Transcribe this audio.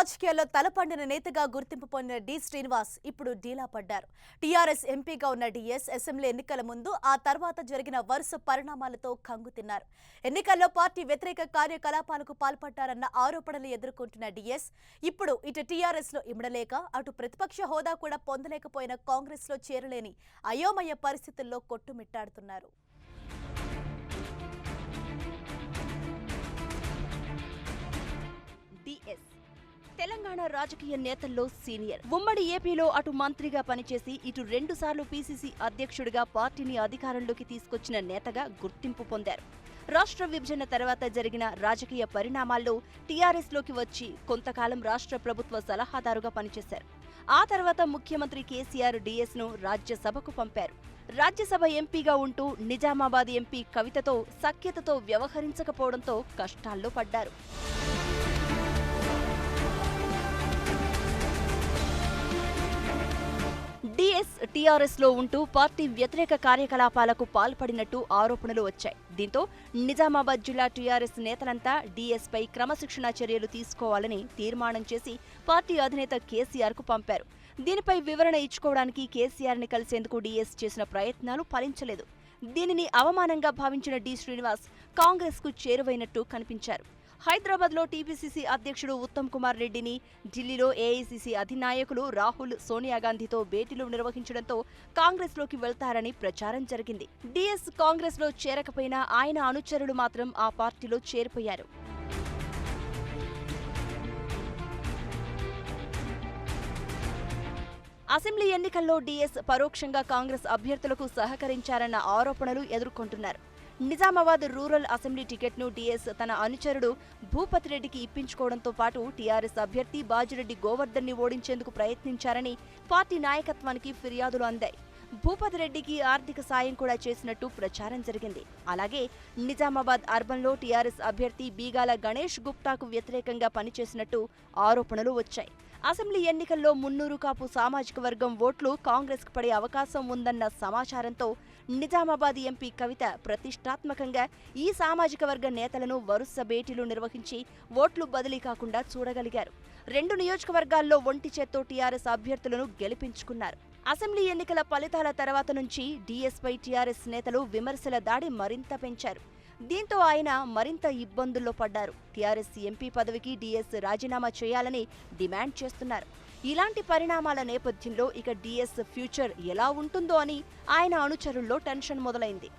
రాజకీయాల్లో తలపండిన నేతగా గుర్తింపు పొందిన డి శ్రీనివాస్ ఇప్పుడు డీలా పడ్డారు. టీఆర్ఎస్ ఎంపీగా ఉన్న డిఎస్ అసెంబ్లీ ఎన్నికల ముందు ఆ తర్వాత జరిగిన వరుస పరిణామాలతో కంగుతిన్నారు. ఎన్నికల్లో పార్టీ వ్యతిరేక కార్యకలాపాలకు పాల్పడ్డారన్న ఆరోపణలు ఎదుర్కొంటున్న డిఎస్ ఇప్పుడు ఇటు టీఆర్ఎస్ లో ఇమడలేక అటు ప్రతిపక్ష హోదా కూడా పొందలేకపోయిన కాంగ్రెస్ లో చేరలేని అయోమయ పరిస్థితుల్లో కొట్టుమిట్టాడుతున్నారు. తెలంగాణ రాజకీయ నేతల్లో సీనియర్. ఉమ్మడి ఏపీలో అటు మంత్రిగా పనిచేసి ఇటు 2 సార్లు పీసీసీ అధ్యక్షుడిగా పార్టీని అధికారంలోకి తీసుకొచ్చిన నేతగా గుర్తింపు పొందారు. రాష్ట్ర విభజన తర్వాత జరిగిన రాజకీయ పరిణామాల్లో టీఆర్ఎస్లోకి వచ్చి కొంతకాలం రాష్ట్ర ప్రభుత్వ సలహాదారుగా పనిచేశారు. ఆ తర్వాత ముఖ్యమంత్రి కేసీఆర్ డిఎస్ను రాజ్యసభకు పంపారు. రాజ్యసభ ఎంపీగా ఉంటూ నిజామాబాద్ ఎంపీ కవితతో సఖ్యతతో వ్యవహరించకపోవడంతో కష్టాల్లో పడ్డారు. డిఎస్ టీఆర్ఎస్ లో ఉంటూ పార్టీ వ్యతిరేక కార్యకలాపాలకు పాల్పడినట్టు ఆరోపణలు వచ్చాయి. దీంతో నిజామాబాద్ జిల్లా టీఆర్ఎస్ నేతలంతా డిఎస్ పై క్రమశిక్షణా చర్యలు తీసుకోవాలని తీర్మానం చేసి పార్టీ అధినేత కేసీఆర్ కు పంపారు. దీనిపై వివరణ ఇచ్చుకోవడానికి కేసీఆర్ ని కలిసేందుకు డిఎస్ చేసిన ప్రయత్నాలు ఫలించలేదు. దీనిని అవమానంగా భావించిన డి శ్రీనివాస్ కాంగ్రెస్ కు చేరువైనట్టు కనిపించారు. హైదరాబాద్ లో టీపీసీసీ అధ్యక్షుడు ఉత్తమ్ కుమార్ రెడ్డిని, ఢిల్లీలో ఏఐసీసీ అధినాయకులు రాహుల్, సోనియా గాంధీతో భేటీలు నిర్వహించడంతో కాంగ్రెస్ లోకి వెళ్తారని ప్రచారం జరిగింది. డిఎస్ కాంగ్రెస్ లో చేరకపోయినా ఆయన అనుచరులు మాత్రం ఆ పార్టీలో చేరిపోయారు. అసెంబ్లీ ఎన్నికల్లో డిఎస్ పరోక్షంగా కాంగ్రెస్ అభ్యర్థులకు సహకరించారన్న ఆరోపణలు ఎదుర్కొంటున్నారు. నిజామాబాద్ రూరల్ అసెంబ్లీ టికెట్ను డిఎస్ తన అనుచరుడు భూపతి రెడ్డికి ఇప్పించుకోవడంతో పాటు టీఆర్ఎస్ అభ్యర్థి బాజిరెడ్డి గోవర్ధన్ ని ఓడించేందుకు ప్రయత్నించారని పార్టీ నాయకత్వానికి ఫిర్యాదులు అందాయి. భూపతి రెడ్డికి ఆర్థిక సాయం కూడా చేసినట్టు ప్రచారం జరిగింది. అలాగే నిజామాబాద్ అర్బన్లో టీఆర్ఎస్ అభ్యర్థి బీగాల గణేష్ గుప్తాకు వ్యతిరేకంగా పనిచేసినట్టు ఆరోపణలు వచ్చాయి. అసెంబ్లీ ఎన్నికల్లో మున్నూరు కాపు సామాజిక వర్గం ఓట్లు కాంగ్రెస్కు పడే అవకాశం ఉందన్న సమాచారంతో నిజామాబాద్ ఎంపీ కవిత ప్రతిష్టాత్మకంగా ఈ సామాజిక వర్గ నేతలను వరుస భేటీలు నిర్వహించి ఓట్లు బదిలీ కాకుండా చూడగలిగారు. 2 నియోజకవర్గాల్లో ఒంటి చేత్తో టీఆర్ఎస్ అభ్యర్థులను గెలిపించుకున్నారు. అసెంబ్లీ ఎన్నికల ఫలితాల తర్వాత నుంచి డిఎస్ పై టీఆర్ఎస్ నేతలు విమర్శల దాడి మరింత పెంచారు. దీంతో ఆయన మరింత ఇబ్బందుల్లో పడ్డారు. టీఆర్ఎస్ ఎంపీ పదవికి డిఎస్ రాజీనామా చేయాలని డిమాండ్ చేస్తున్నారు. ఇలాంటి పరిణామాల నేపథ్యంలో ఇక డిఎస్ ఫ్యూచర్ ఎలా ఉంటుందో అని ఆయన అనుచరుల్లో టెన్షన్ మొదలైంది.